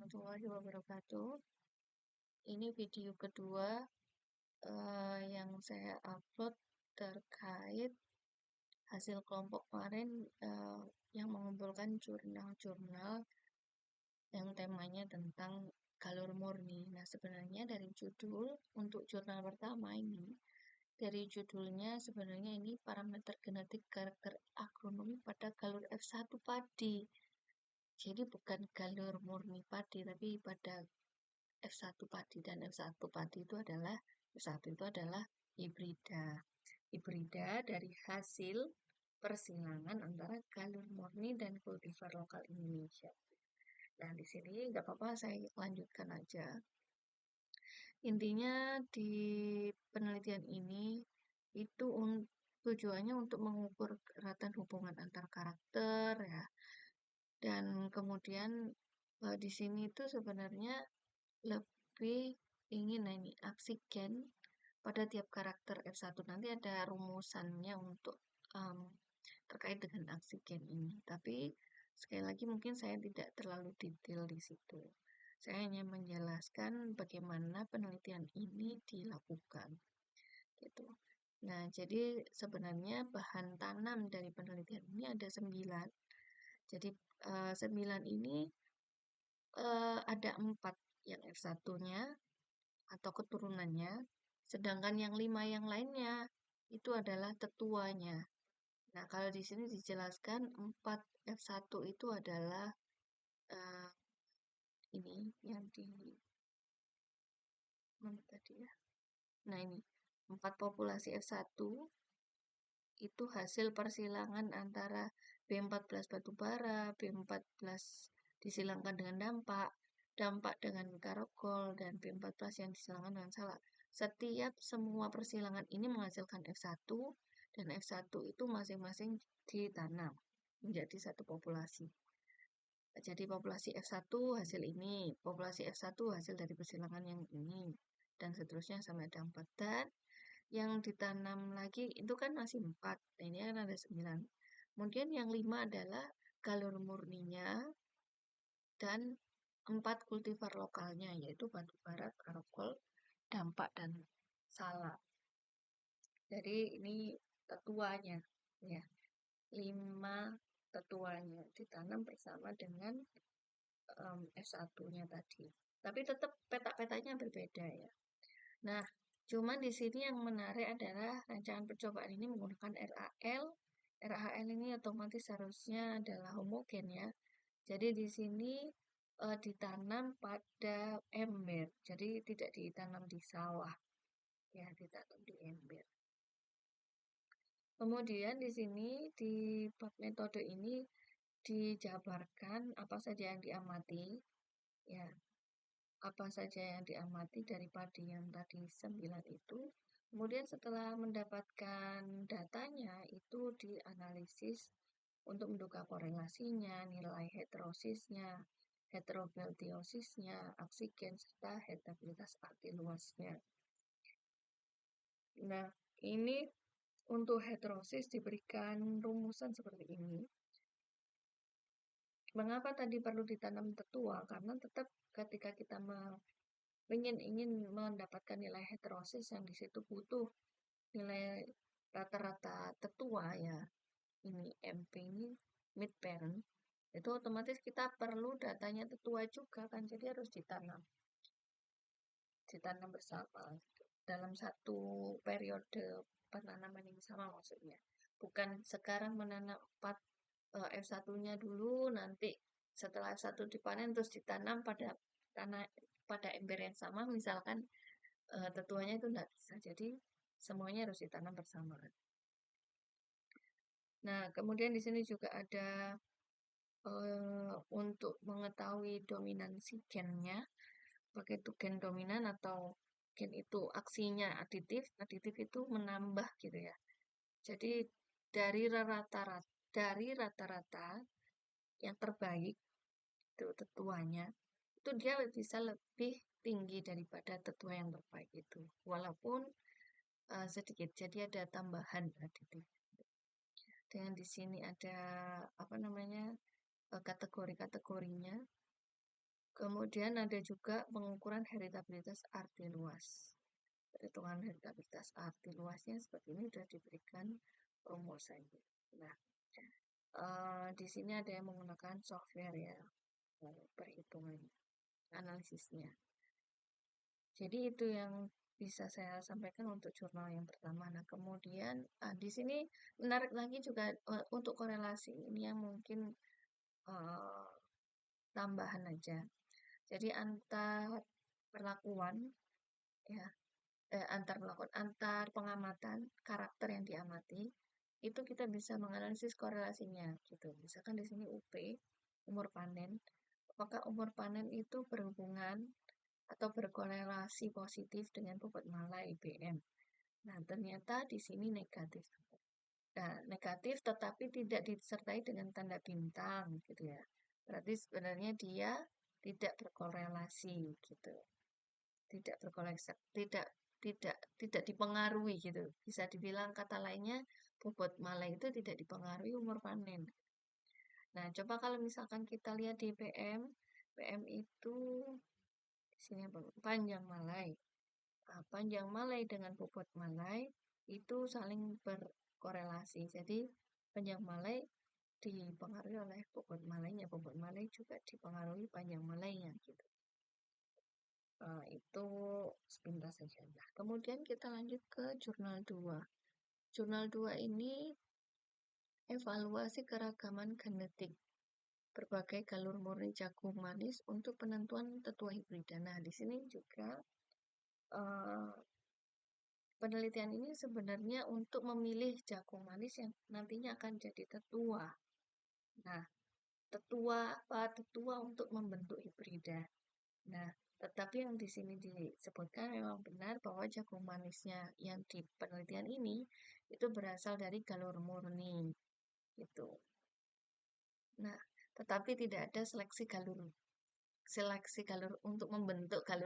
warahmatullahi wabarakatuh. Ini video kedua yang saya upload terkait hasil kelompok kemarin yang mengumpulkan jurnal-jurnal yang temanya tentang galur murni. Nah, sebenarnya dari judul untuk jurnal pertama ini, dari judulnya sebenarnya ini parameter genetik karakter agronomi pada galur F1 padi. Jadi bukan galur murni padi, tapi pada F1 padi, dan F1 padi itu adalah hibrida. Hibrida dari hasil persilangan antara galur murni dan kultivar lokal Indonesia. Nah, di sini nggak apa-apa, saya lanjutkan aja. Intinya di penelitian ini itu tujuannya untuk mengukur keratan hubungan antar karakter ya. Dan kemudian di sini itu sebenarnya lebih ingin ini oksigen pada tiap karakter F1. Nanti ada rumusannya untuk terkait dengan oksigen ini. Tapi sekali lagi mungkin saya tidak terlalu detail di situ. Saya hanya menjelaskan bagaimana penelitian ini dilakukan. Gitu. Nah, jadi sebenarnya bahan tanam dari penelitian ini ada 9. Jadi 9 ini ada 4 yang F1-nya atau keturunannya, sedangkan yang 5 yang lainnya itu adalah tetuanya. Nah, kalau di sini dijelaskan 4 F1 itu adalah uh, ini yang di mana tadi ya? Nah, ini 4 populasi F1 itu hasil persilangan antara B14 batubara, B14 disilangkan dengan dampak dengan karokol, dan B14 yang disilangkan dengan salak. Setiap semua persilangan ini menghasilkan F1, dan F1 itu masing-masing ditanam menjadi satu populasi. Jadi populasi F1 hasil ini, populasi F1 hasil dari persilangan yang ini, dan seterusnya sampai ada 4. Dan yang ditanam lagi itu kan masih 4. Nah, ini kan ada 9. Kemudian yang 5 adalah galur murninya dan 4 kultivar lokalnya, yaitu batubara, karokol, dampak, dan salak. Jadi ini tetuanya ya. 5 tetuanya ditanam bersama dengan S1-nya tadi. Tapi tetap peta-petanya berbeda ya. Nah, cuman di sini yang menarik adalah rancangan percobaan ini menggunakan RAL. RAL ini otomatis harusnya adalah homogen ya. Jadi di sini ditanam pada ember. Jadi tidak ditanam di sawah. Ya, ditanam di ember. Kemudian di sini di bab metode ini dijabarkan apa saja yang diamati. Ya, apa saja yang diamati dari padi yang tadi 9 itu. Kemudian setelah mendapatkan datanya, itu dianalisis untuk menduga korelasinya, nilai heterosisnya, heterobeltiosisnya, oksigen, serta heritabilitas arti luasnya. Nah, ini untuk heterosis diberikan rumusan seperti ini. Mengapa tadi perlu ditanam tetua? Karena tetap ketika kita ingin mendapatkan nilai heterosis yang di situ butuh nilai rata-rata tetua ya. Ini MP ini mid parent. Itu otomatis kita perlu datanya tetua juga kan, jadi harus ditanam bersama dalam satu periode penanaman yang sama maksudnya. Bukan sekarang menanam 4 F1-nya dulu, nanti setelah F1 dipanen terus ditanam pada ember yang sama, misalkan tetuanya itu tidak bisa. Jadi semuanya harus ditanam bersamaan. Nah, kemudian di sini juga ada untuk mengetahui dominansi gennya, pakai itu gen dominan atau gen itu aksinya aditif. Aditif itu menambah gitu ya. Jadi dari rata-rata yang terbaik itu tetuanya, itu dia bisa lebih tinggi daripada tetua yang terbaik itu. Walaupun sedikit, jadi ada tambahan aditif. Dengan di sini ada apa namanya kategori-kategorinya. Kemudian ada juga pengukuran heritabilitas arti luas. Perhitungan heritabilitas arti luasnya seperti ini sudah diberikan rumusannya. Nah, di sini ada yang menggunakan software ya, perhitungan analisisnya. Jadi itu yang bisa saya sampaikan untuk jurnal yang pertama. Nah, kemudian di sini menarik lagi juga untuk korelasi ini yang mungkin uh, tambahan aja. Jadi ya, antar pengamatan karakter yang diamati itu kita bisa menganalisis korelasinya gitu. Misalkan di sini UP umur panen, apakah umur panen itu berhubungan atau berkorelasi positif dengan bobot malai BM. Nah, ternyata di sini negatif. Nah, negatif tetapi tidak disertai dengan tanda bintang gitu ya. Berarti sebenarnya dia tidak berkorelasi gitu. Tidak berkorelasi, tidak dipengaruhi gitu. Bisa dibilang kata lainnya bobot malai itu tidak dipengaruhi umur panen. Nah, coba kalau misalkan kita lihat di PM, PM itu di sini panjang malai. Nah, panjang malai dengan bobot malai itu saling berkorelasi. Jadi panjang malai dipengaruhi oleh bobot malainya, bobot malai juga dipengaruhi panjang malainya gitu. Itu sepintas saja. Nah, kemudian kita lanjut ke jurnal 2. Jurnal 2 ini evaluasi keragaman genetik berbagai galur murni jagung manis untuk penentuan tetua hibrida. Nah, di sini juga uh, penelitian ini sebenarnya untuk memilih jagung manis yang nantinya akan jadi tetua. Nah, tetua untuk membentuk hibrida. Nah, tetapi yang di sini disebutkan memang benar bahwa jagung manisnya yang di penelitian ini itu berasal dari galur murni gitu. Nah, tetapi tidak ada seleksi galur untuk membentuk galur